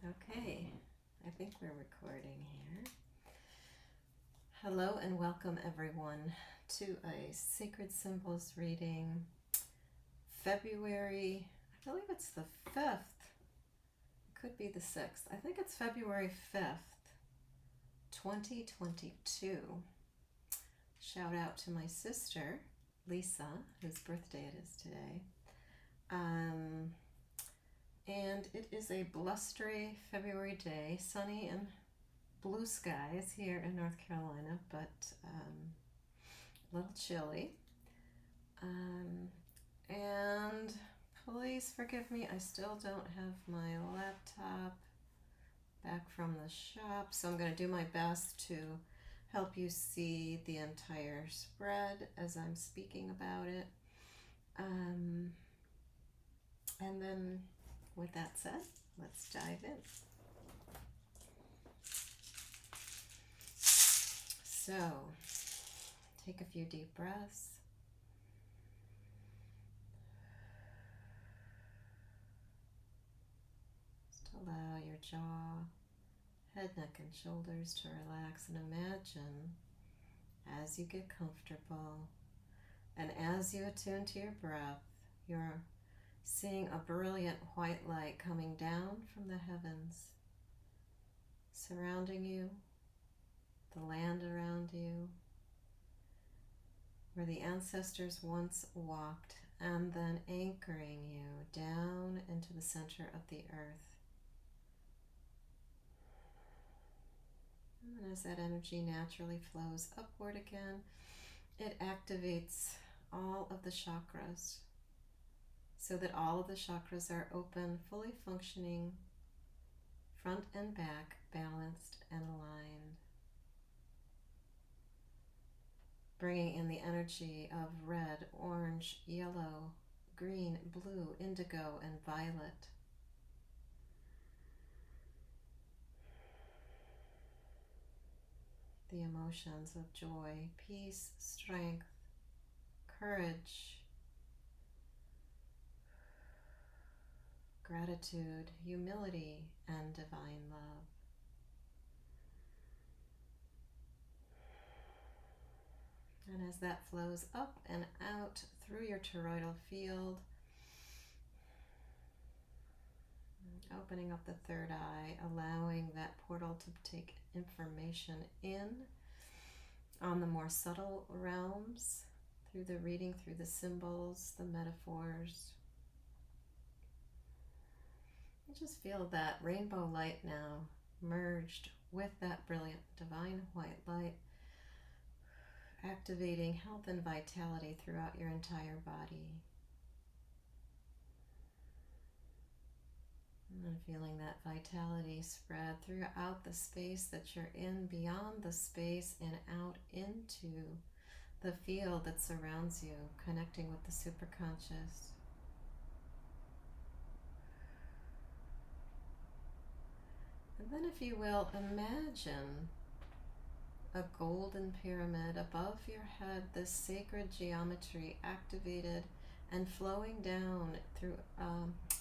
Okay, I think we're recording here. Hello and welcome everyone to a Sacred Symbols reading, February, I believe it's the 5th, it could be the 6th, I think it's February 5th, 2022. Shout out to my sister, Lisa, whose birthday it is today. And it is a blustery February day, sunny and blue skies here in North Carolina, but a little chilly. And please forgive me, I still don't have my laptop back from the shop, so I'm going to do my best to help you see the entire spread as I'm speaking about it. And then, with that said, let's dive in. So, take a few deep breaths. Just allow your jaw, head, neck, and shoulders to relax, and imagine as you get comfortable and as you attune to your breath, you're seeing a brilliant white light coming down from the heavens, surrounding you, the land around you, where the ancestors once walked, and then anchoring you down into the center of the earth. And as that energy naturally flows upward again, it activates all of the chakras, so that all of the chakras are open, fully functioning, front and back, balanced and aligned. Bringing in the energy of red, orange, yellow, green, blue, indigo, and violet. The emotions of joy, peace, strength, courage, gratitude, humility, and divine love. And as that flows up and out through your toroidal field, opening up the third eye, allowing that portal to take information in on the more subtle realms, through the reading, through the symbols, the metaphors. You just feel that rainbow light now merged with that brilliant divine white light, activating health and vitality throughout your entire body. And feeling that vitality spread throughout the space that you're in, beyond the space, and out into the field that surrounds you, connecting with the superconscious. And then, if you will, imagine a golden pyramid above your head, this sacred geometry activated and flowing down through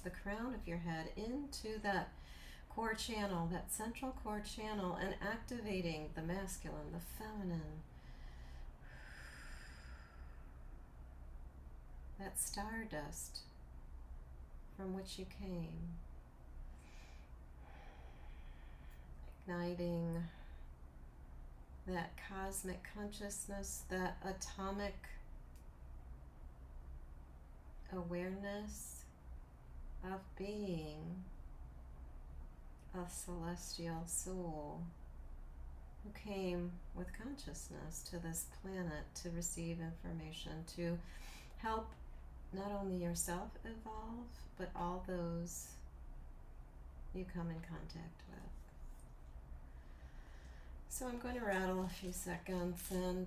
the crown of your head into that core channel, that central core channel, and activating the masculine, the feminine, that stardust from which you came, igniting that cosmic consciousness, that atomic awareness of being a celestial soul who came with consciousness to this planet to receive information, to help not only yourself evolve, but all those you come in contact with. So I'm going to rattle a few seconds and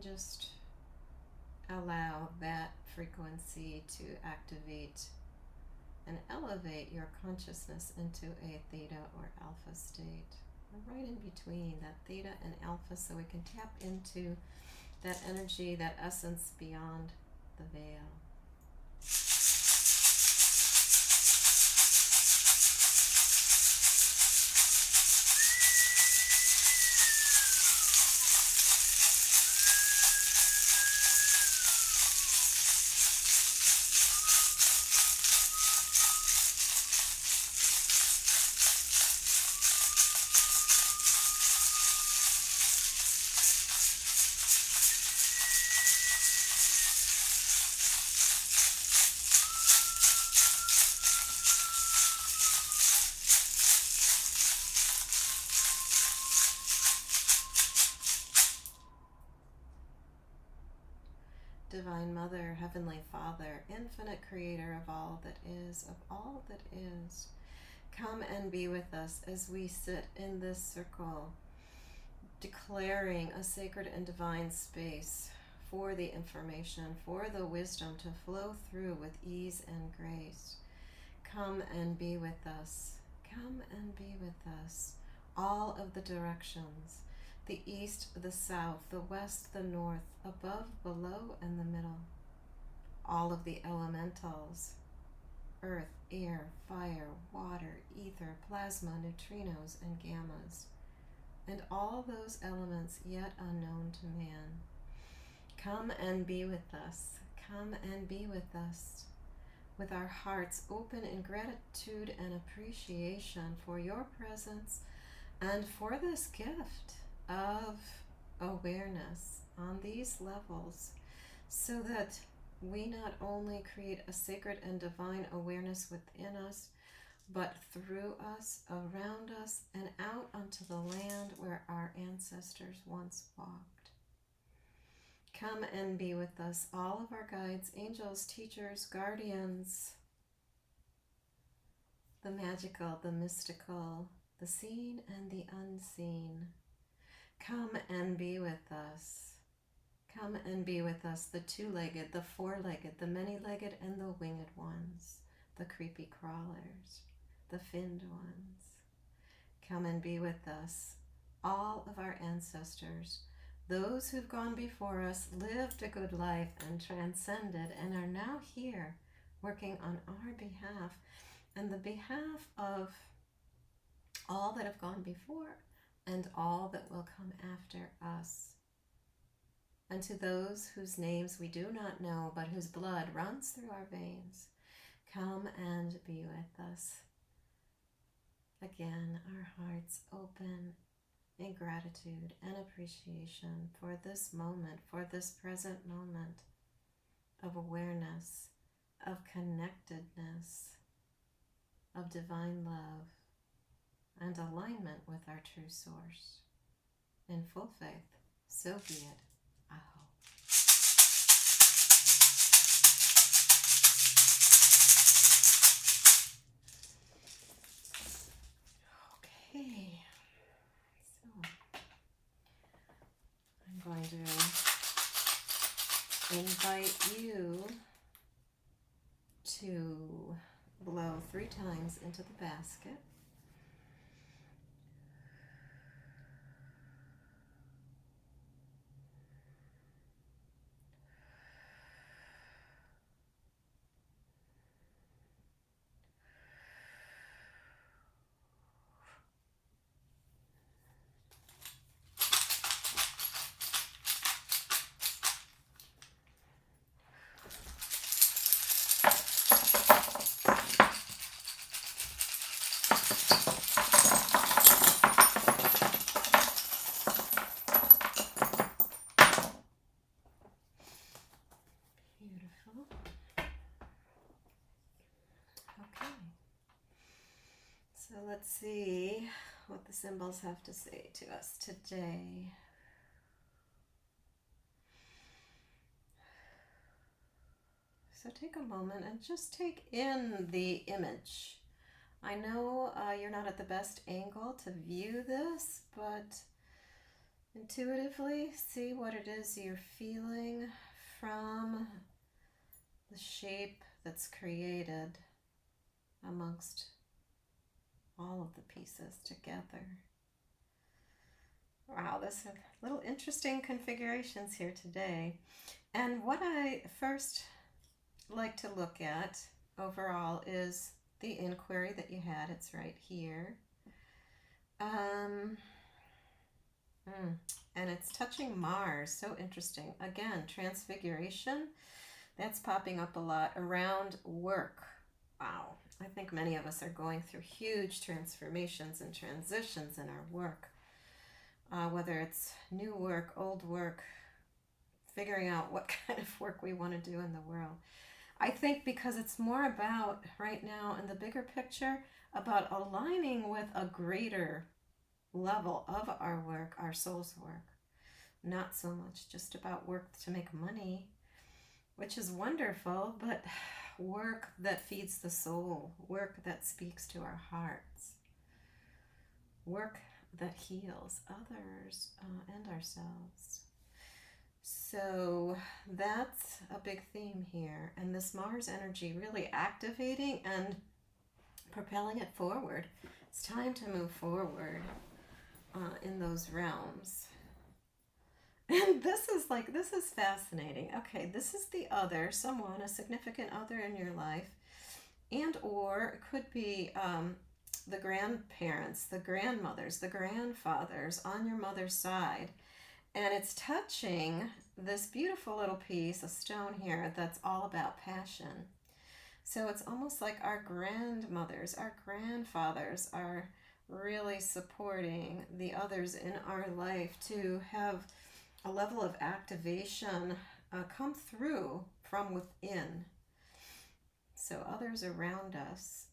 just allow that frequency to activate and elevate your consciousness into a theta or alpha state. We're right in between that theta and alpha, so we can tap into that energy, that essence beyond the veil. Divine Mother, Heavenly Father, Infinite Creator of all that is, come and be with us as we sit in this circle, declaring a sacred and divine space for the information, for the wisdom to flow through with ease and grace. Come and be with us. Come and be with us. All of the directions, the east, the south, the west, the north, above, below, and the middle. All of the elementals, earth, air, fire, water, ether, plasma, neutrinos, and gammas, and all those elements yet unknown to man. Come and be with us. Come and be with us, with our hearts open in gratitude and appreciation for your presence and for this gift of awareness on these levels, so that we not only create a sacred and divine awareness within us, but through us, around us, and out onto the land where our ancestors once walked. Come and be with us, all of our guides, angels, teachers, guardians, the magical, the mystical, the seen and the unseen. Come and be with us. Come and be with us, the two-legged, the four-legged, the many-legged, and the winged ones, the creepy crawlers, the finned ones. Come and be with us, all of our ancestors, those who've gone before us, lived a good life and transcended, and are now here working on our behalf and the behalf of all that have gone before and all that will come after us. And to those whose names we do not know, but whose blood runs through our veins, come and be with us. Again, our hearts open in gratitude and appreciation for this moment, for this present moment of awareness, of connectedness, of divine love, and alignment with our true source. In full faith, so be it. Aho. Okay, so I'm going to invite you to blow 3 times into the basket. So let's see what the symbols have to say to us today. So take a moment and just take in the image. I know you're not at the best angle to view this, but intuitively see what it is you're feeling from the shape that's created amongst all of the pieces together. Wow, there's a little interesting configurations here today. And what I first like to look at overall is the inquiry that you had. It's right here. And it's touching Mars. So interesting. Again, transfiguration. That's popping up a lot around work. Wow. I think many of us are going through huge transformations and transitions in our work. Whether it's new work, old work, figuring out what kind of work we want to do in the world. I think because it's more about, right now in the bigger picture, about aligning with a greater level of our work, our soul's work. Not so much just about work to make money, which is wonderful, but work that feeds the soul, work that speaks to our hearts, work that heals others and ourselves. So that's a big theme here, and this Mars energy really activating and propelling it forward. It's time to move forward in those realms. And this is fascinating. Okay, this is the other, someone, a significant other in your life, and or it could be the grandparents, the grandmothers, the grandfathers on your mother's side. And it's touching this beautiful little piece, a stone here, that's all about passion. So it's almost like our grandmothers, our grandfathers are really supporting the others in our life to have a level of activation come through from within. So others around us.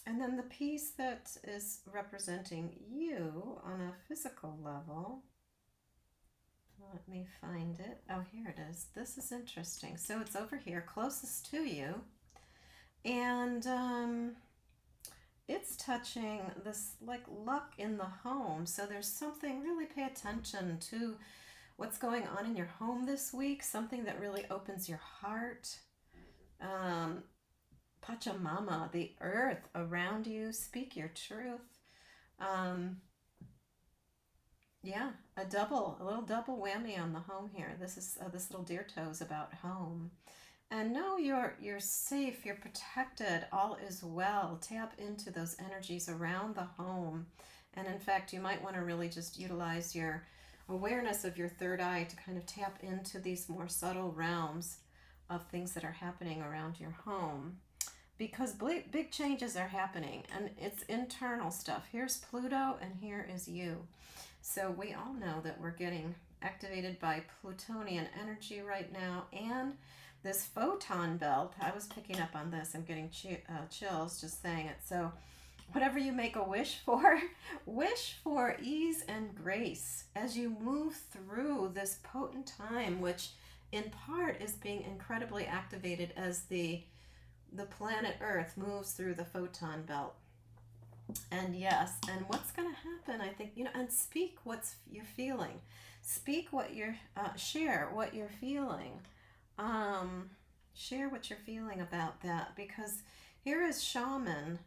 And then the piece that is representing you on a physical level, let me find it. Oh, here it is. This is interesting. So it's over here, closest to you. And it's touching this like luck in the home. So there's something, really pay attention to what's going on in your home this week, something that really opens your heart. Pachamama, the earth around you, speak your truth. Yeah, a little double whammy on the home here. This is this little deer toe is about home. And know you're safe, you're protected, all is well. Tap into those energies around the home. And in fact, you might want to really just utilize your awareness of your third eye to kind of tap into these more subtle realms of things that are happening around your home. Because big changes are happening, and it's internal stuff. Here's Pluto, and here is you. So we all know that we're getting activated by Plutonian energy right now, and this photon belt. I was picking up on this. I'm getting chills just saying it. So whatever you make a wish for ease and grace as you move through this potent time, which in part is being incredibly activated as the planet Earth moves through the photon belt. And yes, and what's going to happen, I think, and speak what you're feeling. Speak what you're, share what you're feeling. Share what you're feeling about that, because here is shaman.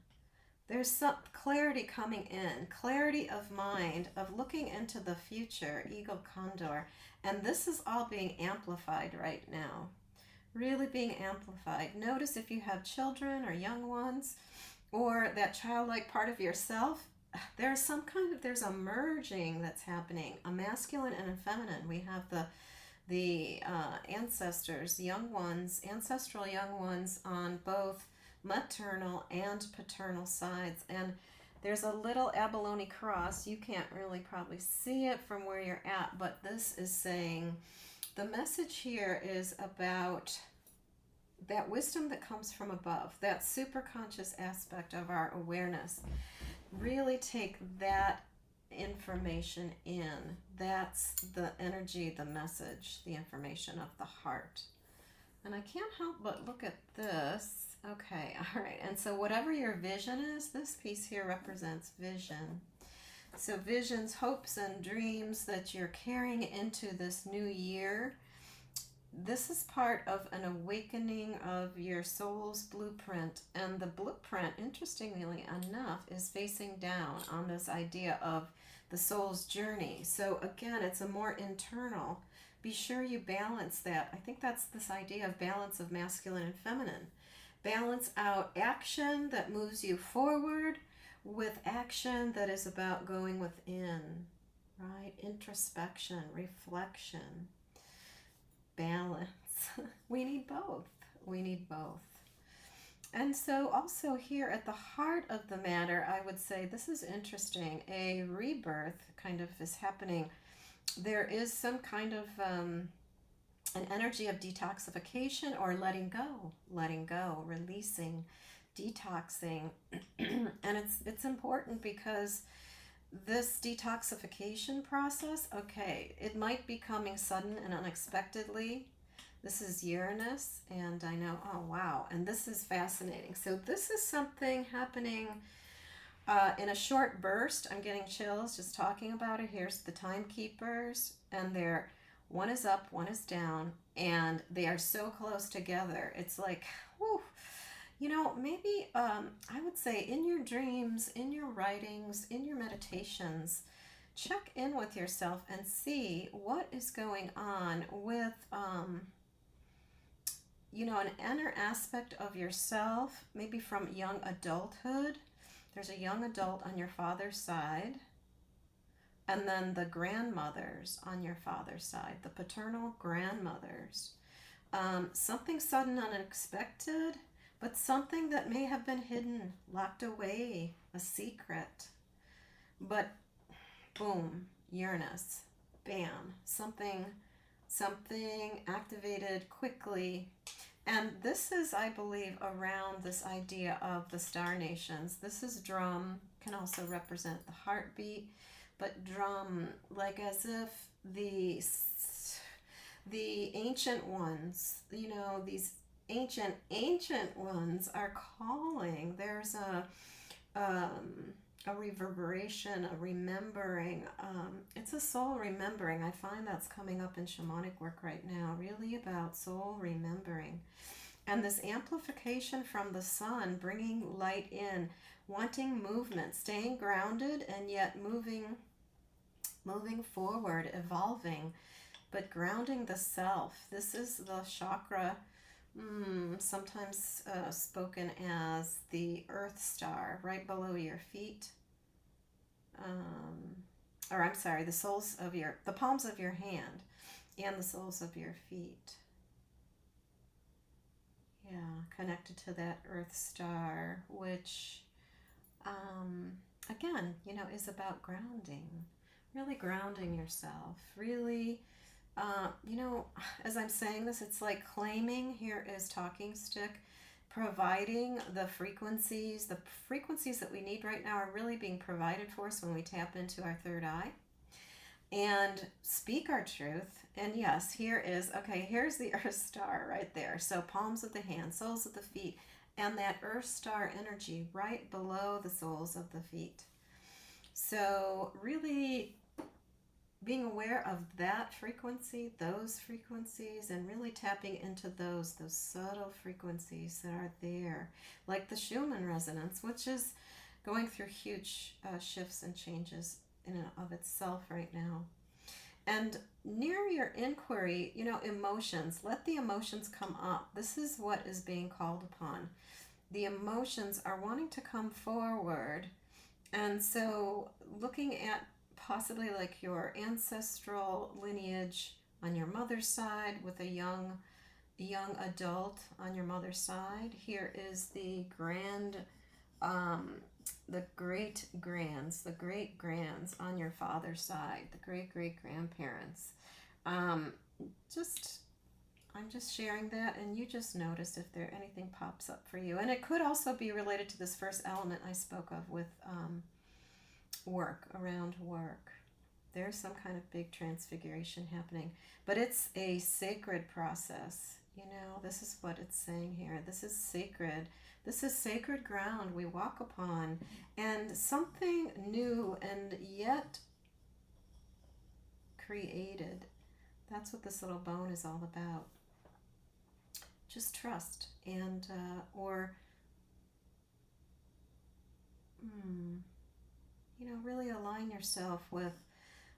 There's some clarity coming in, clarity of mind, of looking into the future, eagle condor. And this is all being amplified right now. Really being amplified. Notice if you have children or young ones, or that childlike part of yourself, there's a merging that's happening, a masculine and a feminine. We have the ancestors, young ones, ancestral young ones on both maternal and paternal sides. And there's a little abalone cross. You can't really probably see it from where you're at, but this is saying, the message here is about that wisdom that comes from above, that super conscious aspect of our awareness. Really take that information in. That's the energy, the message, the information of the heart. And I can't help but look at this. Okay, all right. And so whatever your vision is, this piece here represents vision. So visions, hopes, and dreams that you're carrying into this new year. This is part of an awakening of your soul's blueprint. And the blueprint, interestingly enough, is facing down on this idea of the soul's journey. So again, it's a more internal. Be sure you balance that. I think that's this idea of balance of masculine and feminine. Balance out action that moves you forward with action that is about going within, right? Introspection, reflection, balance. We need both. We need both. And so also here at the heart of the matter, I would say this is interesting. A rebirth kind of is happening. There is some kind of an energy of detoxification or letting go, releasing, detoxing. And it's important because this detoxification process, okay, it might be coming sudden and unexpectedly. This is Uranus, and I know, oh wow, and this is fascinating. So this is something happening in a short burst. I'm getting chills just talking about it. Here's the timekeepers, and they're, one is up, one is down, and they are so close together. It's like, whew. You know, maybe I would say in your dreams, in your writings, in your meditations, check in with yourself and see what is going on with, you know, an inner aspect of yourself, maybe from young adulthood. There's a young adult on your father's side, and then the grandmothers on your father's side, the paternal grandmothers. Something sudden, unexpected, but something that may have been hidden, locked away, a secret. But boom, Uranus, bam, something activated quickly. And this is, I believe, around this idea of the star nations. This is drum, can also represent the heartbeat, but drum, like as if the ancient ones, you know, these ancient ones are calling. There's a reverberation, a remembering. It's a soul remembering. I find that's coming up in shamanic work right now, really about soul remembering. And this amplification from the sun, bringing light in, wanting movement, staying grounded and yet moving forward, evolving, but grounding the self. This is the chakra, sometimes spoken as the earth star, right below your feet. Or I'm sorry, the palms of your hand and the soles of your feet. Yeah, connected to that earth star, which, again, you know, is about grounding, really grounding yourself, really, you know, as I'm saying this, it's like claiming, here is talking stick, providing the frequencies that we need right now are really being provided for us when we tap into our third eye and speak our truth. And yes, here's the earth star right there. So palms of the hands, soles of the feet, and that earth star energy right below the soles of the feet. So really being aware of that frequency, those frequencies, and really tapping into those subtle frequencies that are there, like the Schumann resonance, which is going through huge shifts and changes in and of itself right now. And near your inquiry, you know, emotions, let the emotions come up. This is what is being called upon. The emotions are wanting to come forward. And so looking at possibly like your ancestral lineage on your mother's side with a young adult on your mother's side. Here is the the great grands on your father's side, the great grandparents. I'm just sharing that, and you just notice if there anything pops up for you. And it could also be related to this first element I spoke of with around work. There's some kind of big transfiguration happening, but it's a sacred process. You know, this is what it's saying here. This is sacred. This is sacred ground we walk upon, and something new and yet created. That's what this little bone is all about. Just trust and you know, really align yourself with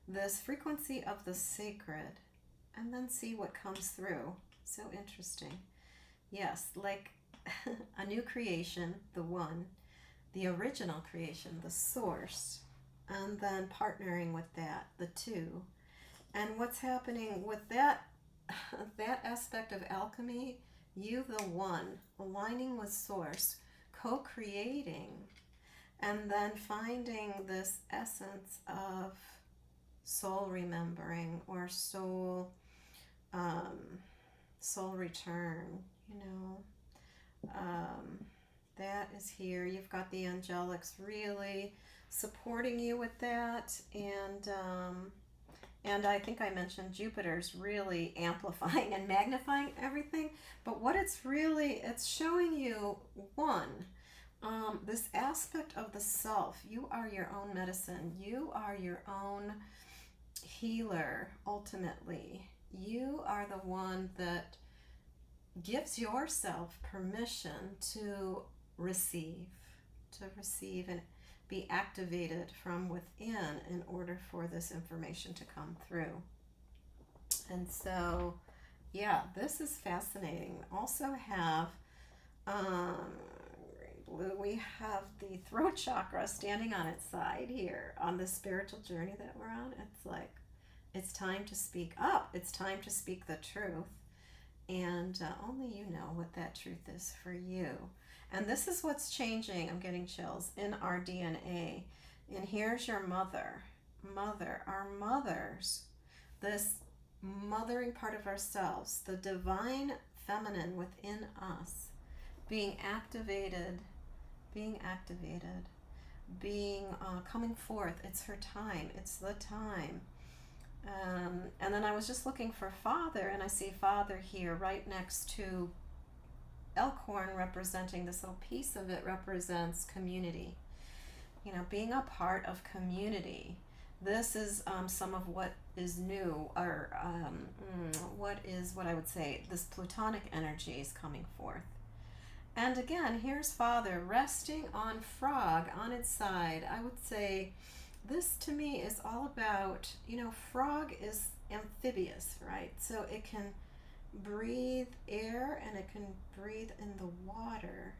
this frequency of the sacred and then see what comes through. So interesting. Yes, like a new creation, the one, the original creation, the source, and then partnering with that, the two. And what's happening with that aspect of alchemy, you the one, aligning with source, co-creating, and then finding this essence of soul remembering or soul return, you know. That is here. You've got the angelics really supporting you with that. And I think I mentioned Jupiter's really amplifying and magnifying everything. But what it's showing you, one, this aspect of the self. You are your own medicine. You are your own healer, ultimately. You are the one that gives yourself permission to receive and be activated from within in order for this information to come through. And so, yeah, this is fascinating. We also have blue, we have the throat chakra standing on its side here on the spiritual journey that we're on. It's like, it's time to speak up. It's time to speak the truth. And only you know what that truth is for you. And this is what's changing, I'm getting chills, in our DNA. And here's your mother, our mothers, this mothering part of ourselves, the divine feminine within us, being activated, coming forth. It's her time. It's the time. And then I was just looking for Father, and I see Father here right next to Elkhorn, representing this little piece of it represents community. You know, being a part of community. This is some of what is new, or what I would say, this Plutonic energy is coming forth. And again, here's Father resting on Frog on its side. I would say this to me is all about, Frog is amphibious, right? So it can breathe air and it can breathe in the water.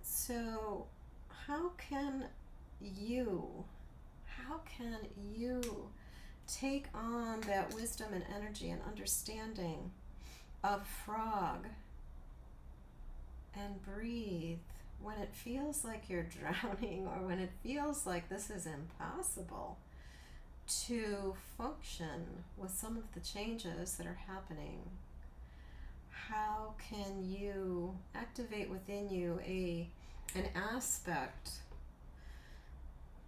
So how can you take on that wisdom and energy and understanding of Frog and breathe when it feels like you're drowning, or when it feels like this is impossible to function with some of the changes that are happening? How can you activate within you an aspect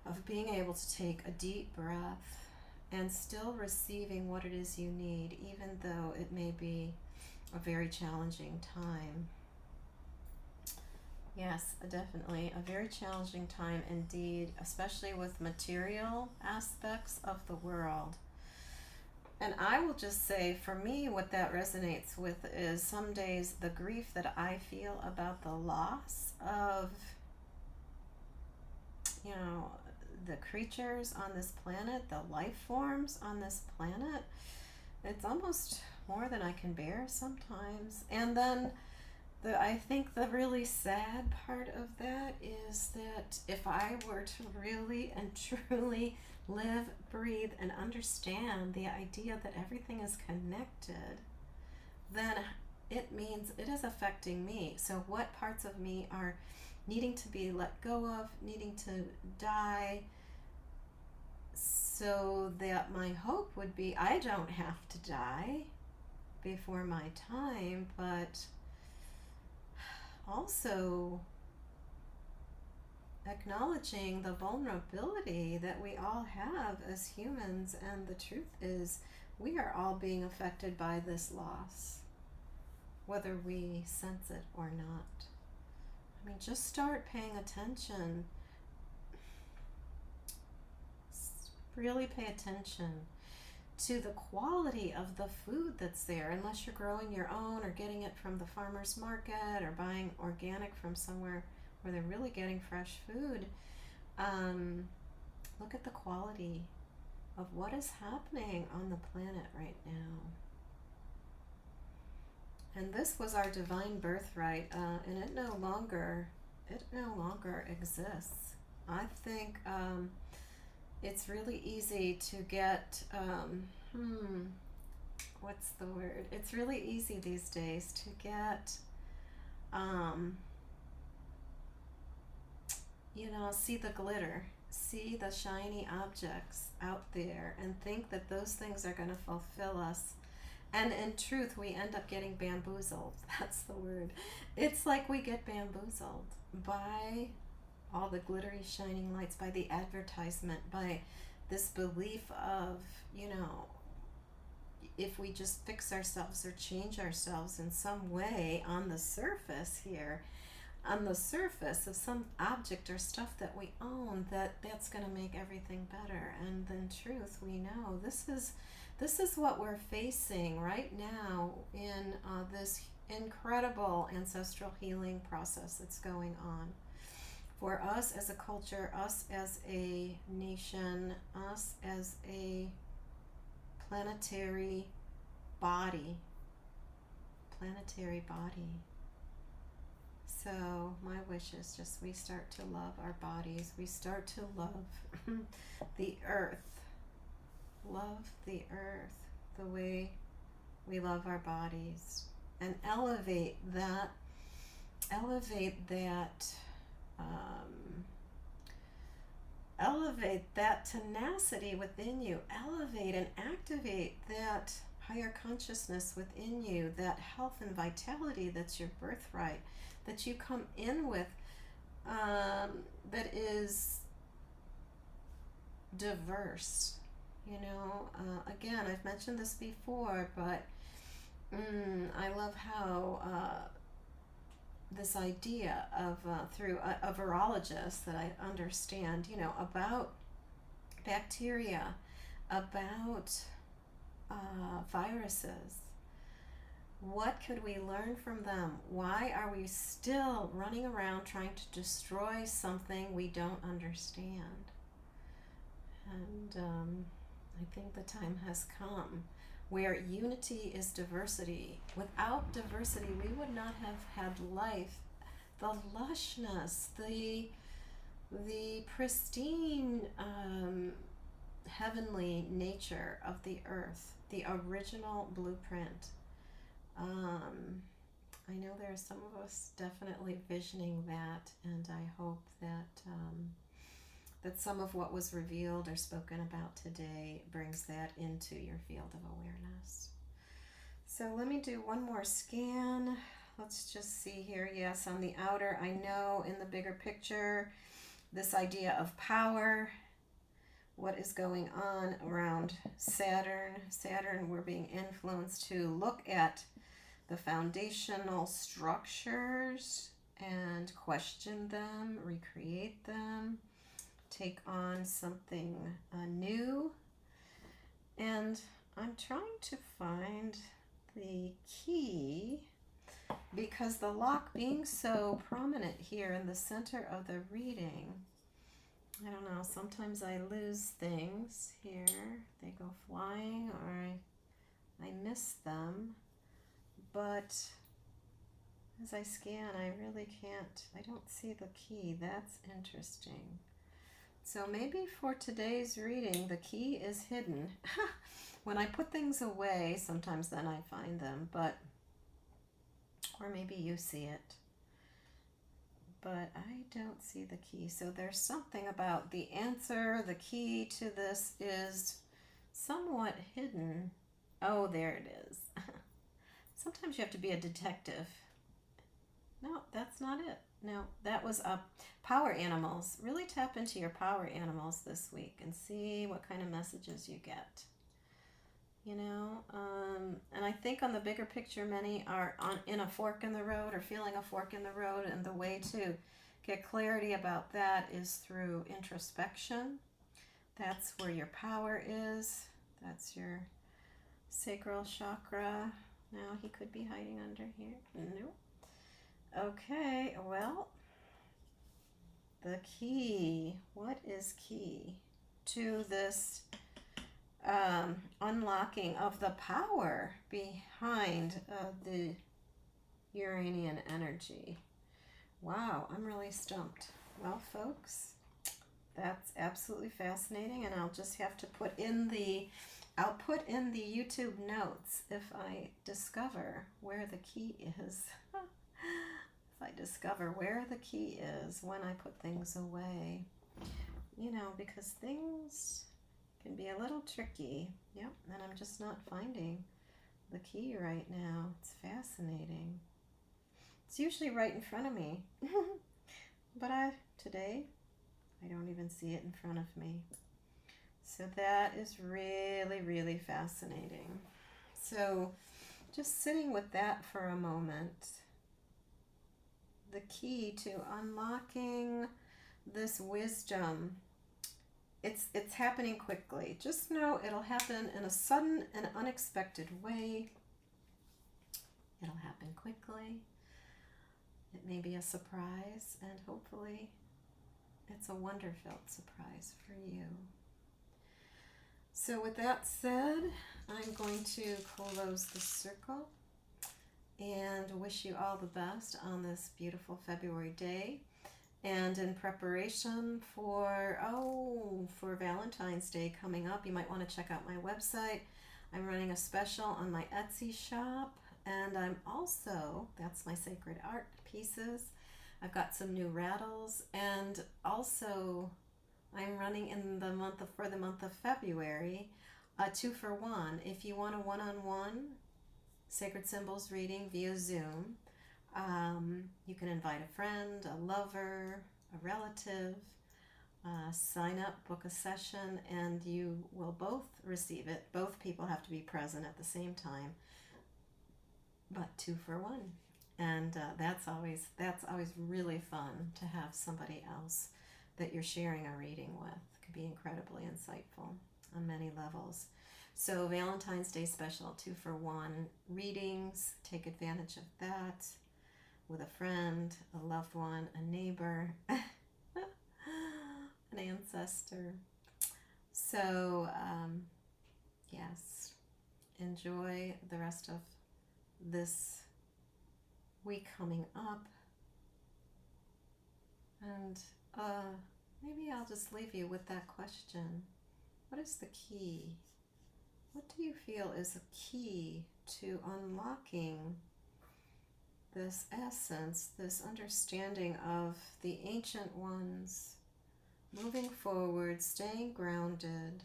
of being able to take a deep breath and still receiving what it is you need, even though it may be a very challenging time? Yes, definitely a very challenging time indeed, especially with material aspects of the world. And I will just say, for me, what that resonates with is some days the grief that I feel about the loss of, the creatures on this planet, the life forms on this planet. It's almost more than I can bear sometimes. And then I think the really sad part of that is that if I were to really and truly live, breathe, and understand the idea that everything is connected, then it means it is affecting me. So what parts of me are needing to be let go of, needing to die, so that my hope would be I don't have to die before my time, but also acknowledging the vulnerability that we all have as humans. And the truth is, we are all being affected by this loss, whether we sense it or not. I mean, just start paying attention. Really pay attention to the quality of the food that's there, unless you're growing your own or getting it from the farmer's market or buying organic from somewhere where they're really getting fresh food. Look at the quality of what is happening on the planet right now. And this was our divine birthright, and it no longer exists. I think it's really easy to get what's the word? It's really easy these days to get see the glitter, see the shiny objects out there, and think that those things are going to fulfill us. And in truth, we end up getting bamboozled. That's the word. It's like we get bamboozled by all the glittery shining lights, by the advertisement, by this belief of, you know, if we just fix ourselves or change ourselves in some way on the surface here, on the surface of some object or stuff that we own, that's going to make everything better. And in truth, we know this is what we're facing right now in this incredible ancestral healing process that's going on. For us as a culture, us as a nation, us as a planetary body. So my wish is just we start to love our bodies. We start to love the earth. Love the earth the way we love our bodies. And elevate that tenacity within you. Elevate and activate that higher consciousness within you, that health and vitality that's your birthright, that you come in with, that is diverse. You know, again, I've mentioned this before, but I love how this idea of, through a virologist that I understand, you know, about bacteria, about viruses. What could we learn from them? Why are we still running around trying to destroy something we don't understand? And I think the time has come where unity is diversity. Without diversity, we would not have had life, the lushness, the pristine heavenly nature of the earth, the original blueprint. I know there are some of us definitely visioning that, and I hope that that some of what was revealed or spoken about today brings that into your field of awareness. So let me do one more scan. Let's just see here. Yes, on the outer, I know in the bigger picture, this idea of power, what is going on around Saturn. Saturn, we're being influenced to look at the foundational structures and question them, recreate them, take on something new. And I'm trying to find the key, because the lock being so prominent here in the center of the reading, I don't know, sometimes I lose things here. They go flying or I miss them. But as I scan, I really can't, I don't see the key. That's interesting. So maybe for today's reading, the key is hidden. When I put things away, sometimes then I find them, but, or maybe you see it. But I don't see the key. So there's something about the answer, the key to this is somewhat hidden. Oh, there it is. Sometimes you have to be a detective. No, that's not it. No, that was power animals. Really tap into your power animals this week and see what kind of messages you get. You know, and I think on the bigger picture, many are in a fork in the road or feeling a fork in the road, and the way to get clarity about that is through introspection. That's where your power is. That's your sacral chakra. Now he could be hiding under here. Nope. Okay, well, the key. What is key to this unlocking of the power behind the Uranian energy? Wow, I'm really stumped. Well, folks, that's absolutely fascinating, and I'll just have to put in the YouTube notes if I discover where the key is. If I discover where the key is when I put things away. You know, because things can be a little tricky. Yep, and I'm just not finding the key right now. It's fascinating. It's usually right in front of me. but today I don't even see it in front of me. So that is really, really fascinating. So just sitting with that for a moment. The key to unlocking this wisdom, it's happening quickly. Just know it'll happen in a sudden and unexpected way. It'll happen quickly. It may be a surprise, and hopefully it's a wonder-filled surprise for you. So with that said, I'm going to close the circle and wish you all the best on this beautiful February day. And in preparation for Valentine's Day coming up, you might want to check out my website. I'm running a special on my Etsy shop, and I'm also, that's my sacred art pieces. I've got some new rattles, and also I'm running for the month of February a 2-for-1. If you want a one-on-one sacred symbols reading via Zoom, you can invite a friend, a lover, a relative, sign up, book a session, and you will both receive it. Both people have to be present at the same time, but 2-for-1. And that's always really fun to have somebody else that you're sharing a reading with. It can be incredibly insightful on many levels. So Valentine's Day special, 2-for-1 readings. Take advantage of that with a friend, a loved one, a neighbor, an ancestor. So yes, enjoy the rest of this week coming up. And maybe I'll just leave you with that question. What is the key? What do you feel is a key to unlocking this essence, this understanding of the ancient ones, moving forward, staying grounded,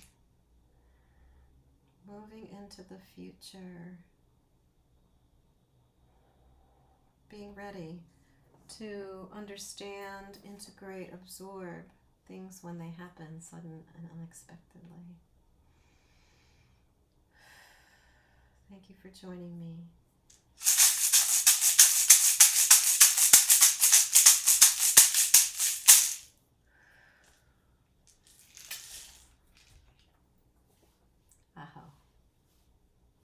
moving into the future, being ready to understand, integrate, absorb things when they happen sudden and unexpectedly. Thank you for joining me.